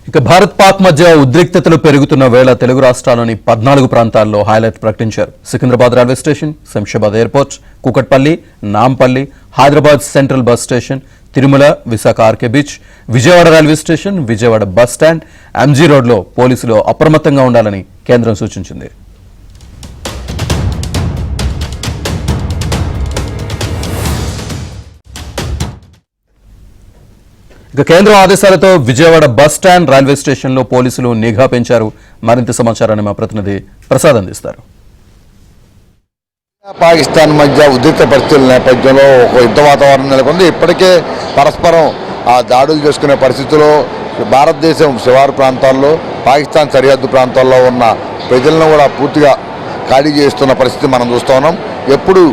ఇక భారత్ పాక్ మధ్య ఉద్రిక్తతలు పెరుగుతున్న వేళ తెలుగు రాష్ట్రాల్లోని 14 ప్రాంతాల్లో హైలైట్ ప్రకటించారు. Secunderabad railway station, Shamshabad airport, Kukatpally, Nampally, Hyderabad central bus station, Tirumala, Visakha RK beach, Vijayawada railway station, Vijayawada bus stand, MG రోడ్లో పోలీసులు అప్రమత్తంగా ఉండాలని కేంద్రం సూచించింది. ఇక కేంద్రం ఆదేశాలతో విజయవాడ బస్ స్టాండ్, రైల్వే స్టేషన్లో పోలీసులు నిఘా పెంచారు. మరింత సమాచారాన్ని మా ప్రతినిధి ప్రసాద్ అందిస్తారు. పాకిస్తాన్ మధ్య ఉద్రిక్త పరిస్థితుల నేపథ్యంలో ఒక యుద్ధ వాతావరణం నెలకొంది. ఇప్పటికే పరస్పరం దాడులు చేసుకునే పరిస్థితుల్లో భారతదేశం శివారు ప్రాంతాల్లో, పాకిస్తాన్ సరిహద్దు ప్రాంతాల్లో ఉన్న ప్రజలను కూడా పూర్తిగా ఖాళీ చేస్తున్న పరిస్థితి మనం చూస్తూ ఉన్నాం. ఎప్పుడు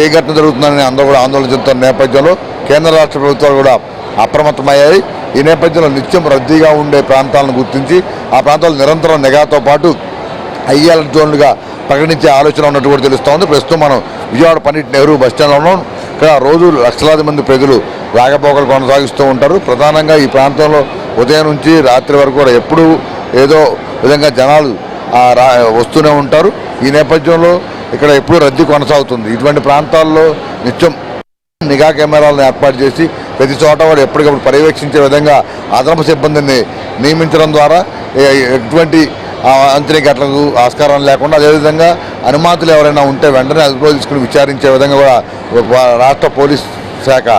ఏ ఘటన జరుగుతుందని అందరూ కూడా ఆందోళన చెందుతున్న నేపథ్యంలో కేంద్ర రాష్ట్ర ప్రభుత్వాలు కూడా అప్రమత్తమయ్యాయి. ఈ నేపథ్యంలో నిత్యం రద్దీగా ఉండే ప్రాంతాలను గుర్తించి ఆ ప్రాంతాలు నిరంతరం నిఘాతో పాటు ఐఎల్ జోన్లుగా ప్రకటించే ఆలోచన ఉన్నట్టు కూడా తెలుస్తోంది. ప్రస్తుతం మనం విజయవాడ పండిట్ నెహ్రూ బస్టాండ్లో ఉన్నాం. ఇక్కడ రోజు లక్షలాది మంది ప్రజలు రాకపోకలు కొనసాగిస్తూ ఉంటారు. ప్రధానంగా ఈ ప్రాంతంలో ఉదయం నుంచి రాత్రి వరకు కూడా ఎప్పుడూ ఏదో విధంగా జనాలు వస్తూనే ఉంటారు. ఈ నేపథ్యంలో ఇక్కడ ఎప్పుడూ రద్దీ కొనసాగుతుంది. ఇటువంటి ప్రాంతాల్లో నిత్యం నిఘా కెమెరాలను ఏర్పాటు చేసి ప్రతి చోట కూడా ఎప్పటికప్పుడు పర్యవేక్షించే విధంగా అదనపు సిబ్బందిని నియమించడం ద్వారా ఎటువంటి అంచనా ఘటనకు ఆస్కారం లేకుండా, అదేవిధంగా అనుమతులు ఎవరైనా ఉంటే వెంటనే అదుపులో తీసుకుని విచారించే విధంగా కూడా రాష్ట్ర పోలీస్ శాఖ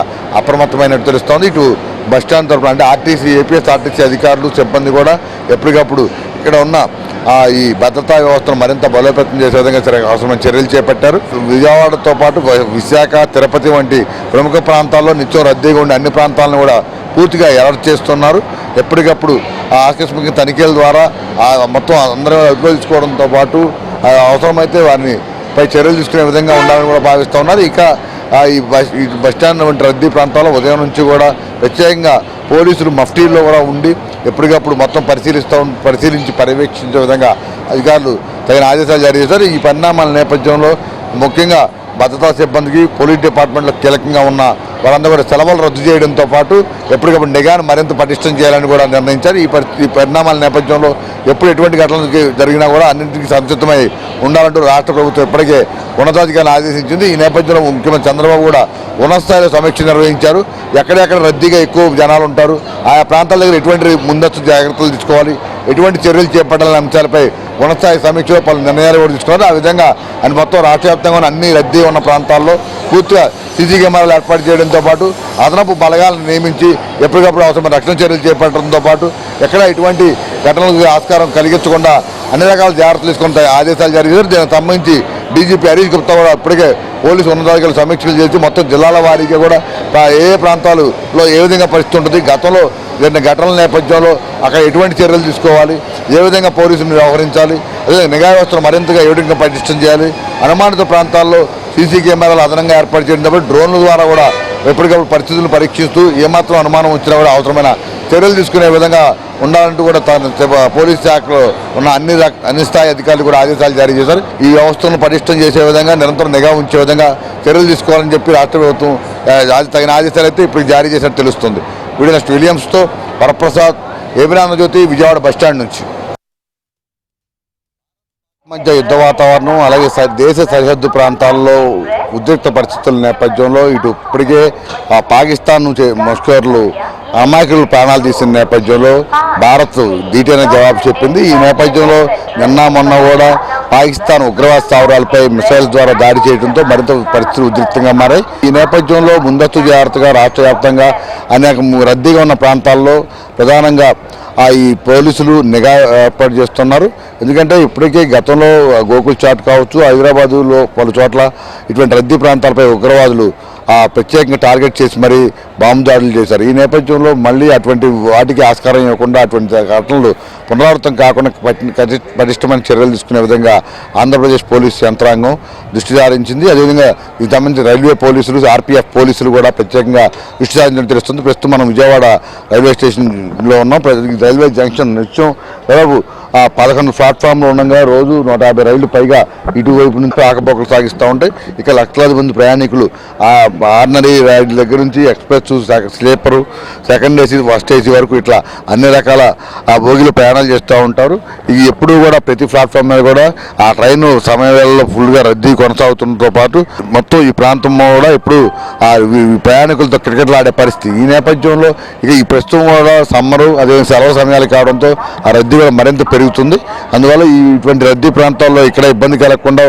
అప్రమత్తమైనట్టు తెలుస్తోంది. ఇటు బస్టాండ్ తరఫున అంటే ఆర్టీసీ, ఏపీఎస్ఆర్టీసీ అధికారులు, సిబ్బంది కూడా ఎప్పటికప్పుడు ఇక్కడ ఉన్న ఈ భద్రతా వ్యవస్థను మరింత బలోపేతం చేసే విధంగా అవసరమైన చర్యలు చేపట్టారు. విజయవాడతో పాటు విశాఖ, తిరుపతి వంటి ప్రముఖ ప్రాంతాల్లో నిత్యం రద్దీగా ఉండే అన్ని ప్రాంతాలను కూడా పూర్తిగా అలర్ట్ చేస్తున్నారు. ఎప్పటికప్పుడు ఆకస్మిక తనిఖీల ద్వారా మొత్తం అందరూ ఉపయోగించుకోవడంతో పాటు అవసరమైతే వారిని పై చర్యలు తీసుకునే విధంగా ఉండాలని కూడా భావిస్తూ ఉన్నారు. ఇక ఈ బస్టాండ్ వంటి రద్దీ ప్రాంతాల్లో ఉదయం నుంచి కూడా ప్రత్యేకంగా పోలీసులు మఫ్టీల్లో కూడా ఉండి ఎప్పటికప్పుడు మొత్తం పరిశీలించి పర్యవేక్షించే విధంగా అధికారులు తగిన ఆదేశాలు జారీ చేశారు. ఈ పరిణామాల నేపథ్యంలో ముఖ్యంగా భద్రతా సిబ్బందికి, పోలీస్ డిపార్ట్మెంట్లో కీలకంగా ఉన్న వాళ్ళందరూ కూడా సెలవులు రద్దు చేయడంతో పాటు ఎప్పటికప్పుడు నిఘాను మరింత పటిష్టం చేయాలని కూడా నిర్ణయించారు. ఈ పరిణామాల నేపథ్యంలో ఎప్పుడు ఎటువంటి ఘటనలు జరిగినా కూడా అన్నింటికీ సంసిద్ధమై ఉండాలంటూ రాష్ట్ర ప్రభుత్వం ఇప్పటికే ఉన్నతాధికారులను ఆదేశించింది. ఈ నేపథ్యంలో ముఖ్యమంత్రి చంద్రబాబు కూడా ఉన్నత స్థాయిలో సమీక్ష నిర్వహించారు. ఎక్కడెక్కడ రద్దీగా ఎక్కువ జనాలు ఉంటారు, ఆయా ప్రాంతాల దగ్గర ఎటువంటి ముందస్తు జాగ్రత్తలు తీసుకోవాలి, ఎటువంటి చర్యలు చేపట్టాలనే అంశాలపై ఉన్నతస్థాయి సమీక్షలో పలు నిర్ణయాలు కూడా తీసుకున్నారు. ఆ విధంగా అని మొత్తం రాష్ట్ర వ్యాప్తంగా ఉన్న అన్ని రద్దీ ఉన్న ప్రాంతాల్లో పూర్తిగా సీసీ కెమెరాలు ఏర్పాటు చేయడంతో పాటు అదనపు బలగాలను నియమించి ఎప్పటికప్పుడు అవసరమైన రక్షణ చర్యలు చేపట్టడంతో పాటు ఎక్కడ ఎటువంటి ఘటనలకు ఆస్కారం కలిగించకుండా అన్ని రకాల జాగ్రత్తలు తీసుకుంటే ఆదేశాలు జారీ చేశారు. దీనికి సంబంధించి డీజీపీ హరీష్ గుప్తా కూడా ఇప్పటికే పోలీసు ఉన్నతాధికారులు సమీక్షలు చేసి మొత్తం జిల్లాల వారీగా కూడా ఏ ప్రాంతాలలో ఏ విధంగా పరిస్థితి ఉంటుంది, గతంలో జరిగిన ఘటనల నేపథ్యంలో అక్కడ ఎటువంటి చర్యలు తీసుకోవాలి, ఏ విధంగా పోలీసులు వ్యవహరించాలి, అదే నిఘా వ్యవస్థను మరింతగా ఏ విధంగా పటిష్టం చేయాలి, అనుమానిత ప్రాంతాల్లో సీసీ కెమెరాలు అదనంగా ఏర్పాటు చేయడం తప్ప డ్రోన్ల ద్వారా కూడా ఎప్పటికప్పుడు పరిస్థితులను పరీక్షిస్తూ ఏమాత్రం అనుమానం వచ్చినా కూడా అవసరమైన చర్యలు తీసుకునే విధంగా ఉండాలంటూ కూడా పోలీస్ శాఖలో ఉన్న అన్ని స్థాయి అధికారులు కూడా ఆదేశాలు జారీ చేశారు. ఈ వ్యవస్థను పటిష్టం చేసే విధంగా నిరంతరం నిఘా ఉంచే విధంగా చర్యలు తీసుకోవాలని చెప్పి రాష్ట్ర ప్రభుత్వం తగిన ఆదేశాలు అయితే ఇప్పుడు జారీ చేసినట్టు తెలుస్తుంది. వీడియో నెక్స్ట్ విలియమ్స్తో వరప్రసాద్, ఏబీ ఆంధ్రజ్యోతి, విజయవాడ బస్టాండ్ నుంచి. మధ్య యుద్ధ వాతావరణం, అలాగే దేశ సరిహద్దు ప్రాంతాల్లో ఉద్రిక్త పరిస్థితుల నేపథ్యంలో ఇటు ఇప్పటికే పాకిస్తాన్ నుంచి ముష్కర్లు అమాయకులు ప్రాణాలు తీసిన నేపథ్యంలో భారత్ ధీటైన జవాబు చెప్పింది. ఈ నేపథ్యంలో మొన్న కూడా పాకిస్తాన్ ఉగ్రవాద స్థావరాలపై మిసైల్స్ ద్వారా దాడి చేయడంతో మరింత పరిస్థితులు ఉద్రిక్తంగా మారాయి. ఈ నేపథ్యంలో ముందస్తు జాగ్రత్తగా రాష్ట్ర వ్యాప్తంగా అనేక రద్దీగా ఉన్న ప్రాంతాల్లో ప్రధానంగా ఈ పోలీసులు నిఘా ఏర్పాటు చేస్తున్నారు. ఎందుకంటే ఇప్పటికే గతంలో గోకుల్ చాట్ కావచ్చు, హైదరాబాదులో పలు చోట్ల ఇటువంటి రద్దీ ప్రాంతాలపై ఉగ్రవాదులు ప్రత్యేకంగా టార్గెట్ చేసి మరీ బాంబు దాడులు చేశారు. ఈ నేపథ్యంలో మళ్ళీ అటువంటి వాటికి ఆస్కారం ఇవ్వకుండా అటువంటి ఘటనలు పునరావృతం కాకుండా పటిష్టమైన చర్యలు తీసుకునే విధంగా ఆంధ్రప్రదేశ్ పోలీసు యంత్రాంగం దృష్టి సారించింది. అదేవిధంగా దీనికి సంబంధించి రైల్వే పోలీసులు, ఆర్పీఎఫ్ పోలీసులు కూడా ప్రత్యేకంగా దృష్టి సారించడం తెలుస్తుంది. ప్రస్తుతం మనం విజయవాడ రైల్వే స్టేషన్లో ఉన్నాం. రైల్వే జంక్షన్ నిత్యం దాదాపు 11 ప్లాట్ఫామ్లు ఉండగా రోజు 150 రైళ్లు పైగా ఇటువైపు నుంచి ఆకపోకలు సాగిస్తూ ఉంటాయి. ఇక లక్షలాది మంది ప్రయాణికులు ఆర్డినరీ రైలు దగ్గర నుంచి express, sleeper, second AC, first AC వరకు ఇట్లా అన్ని రకాల బోగిలు ప్రయాణాలు చేస్తూ ఉంటారు. ఇది ఎప్పుడూ కూడా ప్రతి ప్లాట్ఫామ్ మీద కూడా ఆ ట్రైన్ సమయ వేళల్లో ఫుల్గా రద్దీ కొనసాగుతుండటంతో పాటు మొత్తం ఈ ప్రాంతం కూడా ఇప్పుడు ప్రయాణికులతో క్రికెట్లు ఆడే పరిస్థితి. ఈ నేపథ్యంలో ఇక ఈ ప్రస్తుతం కూడా సమ్మరు అదే సెలవు సమయాలు కావడంతో ఆ రద్దీ కూడా మరింత పెరుగుతుంది. అందువల్ల ఇటువంటి రద్దీ ప్రాంతాల్లో ఇక్కడ ఇబ్బంది కలగకుండా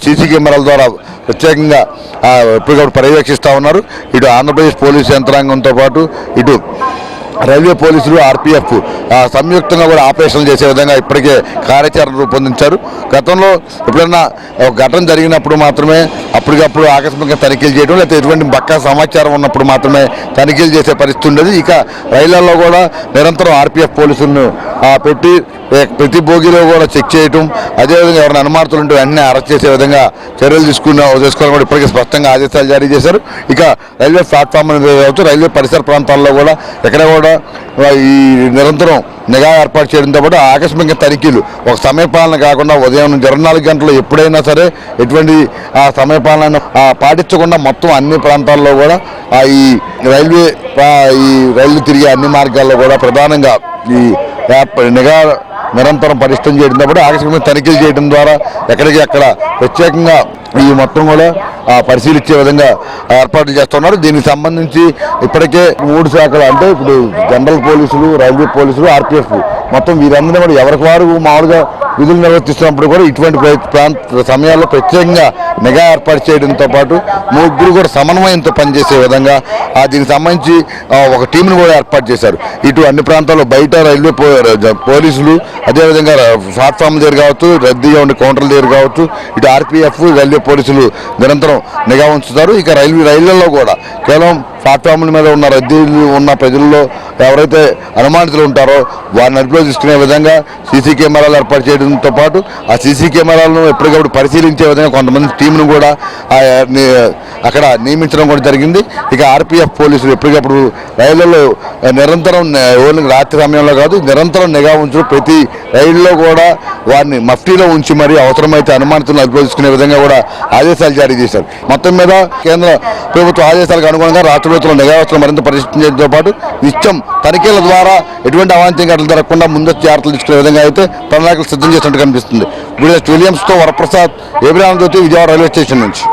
సీసీ కెమెరాల ద్వారా ప్రత్యేకంగా ఎప్పటికప్పుడు పర్యవేక్షిస్తూ ఉన్నారు. ఇటు ఆంధ్రప్రదేశ్ పోలీసు యంత్రాంగంతో పాటు ఇటు రైల్వే పోలీసులు, ఆర్పీఎఫ్ సంయుక్తంగా కూడా ఆపరేషన్లు చేసే విధంగా ఇప్పటికే కార్యాచరణ రూపొందించారు. గతంలో ఎప్పుడైనా ఒక ఘటన జరిగినప్పుడు మాత్రమే అప్పటికప్పుడు ఆకస్మికంగా తనిఖీలు చేయడం, లేకపోతే ఎటువంటి బక్కా సమాచారం ఉన్నప్పుడు మాత్రమే తనిఖీలు చేసే పరిస్థితి ఉండేది. ఇక రైళ్లలో కూడా నిరంతరం ఆర్పీఎఫ్ పోలీసులను పెట్టి ప్రతి బోగిలో కూడా చెక్ చేయటం, అదేవిధంగా ఎవరైనా అనుమానితులు ఉంటే వెంటనే అరెస్ట్ చేసే విధంగా చర్యలు తీసుకోవాలని కూడా ఇప్పటికే స్పష్టంగా ఆదేశాలు జారీ చేశారు. ఇక రైల్వే ప్లాట్ఫామ్ మీద కావచ్చు, రైల్వే పరిసర ప్రాంతాల్లో కూడా ఎక్కడ కూడా ఈ నిరంతరం నిఘా ఏర్పాటు చేయడంతో పాటు ఆకస్మిక తనిఖీలు, ఒక సమయపాలన కాకుండా ఉదయం 24 గంటలు ఎప్పుడైనా సరే ఎటువంటి సమయపాలన పాటించకుండా మొత్తం అన్ని ప్రాంతాల్లో కూడా ఈ రైళ్లు తిరిగే అన్ని మార్గాల్లో కూడా ప్రధానంగా ఈ నిఘా నిరంతరం పరిష్టం చేయడంతో పాటు ఆకస్మిక తనిఖీలు చేయడం ద్వారా ఎక్కడికి అక్కడ ప్రత్యేకంగా ఈ మొత్తం కూడా పరిశీలించే విధంగా ఏర్పాట్లు చేస్తున్నారు. దీనికి సంబంధించి ఇప్పటికే 3 శాఖలు, అంటే ఇప్పుడు జనరల్ పోలీసులు, రైల్వే పోలీసులు, ఆర్పీఎఫ్ మొత్తం వీరందరూ కూడా ఎవరికి వారు మామూలుగా విధులు నిర్వర్తిస్తున్నప్పుడు కూడా ఇటువంటి సమయాల్లో ప్రత్యేకంగా నిఘా ఏర్పాటు చేయడంతో పాటు 3 కూడా సమన్వయంతో పనిచేసే విధంగా దీనికి సంబంధించి ఒక టీంను కూడా ఏర్పాటు చేశారు. ఇటు అన్ని ప్రాంతాల్లో బయట రైల్వే పోలీసులు, అదేవిధంగా ప్లాట్ఫామ్ దగ్గర కావచ్చు, రద్దీగా ఉండే కౌంటర్ల దగ్గర కావచ్చు, ఇటు ఆర్పీఎఫ్, రైల్వే పోలీసులు నిరంతరం నిఘా ఉంచుతారు. ఇక రైళ్లలో కూడా కేవలం ప్లాట్ఫామ్ల మీద ఉన్న రద్దీలు ఉన్న ప్రజల్లో ఎవరైతే అనుమానితులు ఉంటారో వారిని అదుపులో తీసుకునే విధంగా సీసీ కెమెరాలు ఏర్పాటు చేయడంతో పాటు ఆ సీసీ కెమెరాలను ఎప్పటికప్పుడు పరిశీలించే విధంగా కొంతమంది టీంను కూడా అక్కడ నియమించడం కూడా జరిగింది. ఇక ఆర్పీఎఫ్ పోలీసులు ఎప్పటికప్పుడు రైళ్లలో నిరంతరం ఓన్లీ రాత్రి సమయంలో కాదు నిరంతరం నిఘా ఉంచడం, ప్రతి రైల్లో కూడా వారిని మఫ్టీలో ఉంచి మరీ అవసరమైతే అనుమానితులను అదుపులో తీసుకునే విధంగా కూడా ఆదేశాలు జారీ చేశారు. మొత్తం మీద కేంద్ర ప్రభుత్వ ఆదేశాలకు అనుగుణంగా రాష్ట్ర ప్రభుత్వం నిఘా వ్యవస్థను మరింత పరిశీలించడంతో పాటు నిత్యం తనిఖీల ద్వారా ఎటువంటి అవాంఛనీయ ఘటనలు జరగకుండా ముందస్తు జాగ్రత్తలు తీసుకునే విధంగా అయితే ప్రణాళికలు సిద్ధం చేసినట్టు కనిపిస్తుంది. విలియమ్స్తో వరప్రసాద్, ఏబిరామజ్యోతి, విజయవాడ రైల్వే స్టేషన్ నుంచి.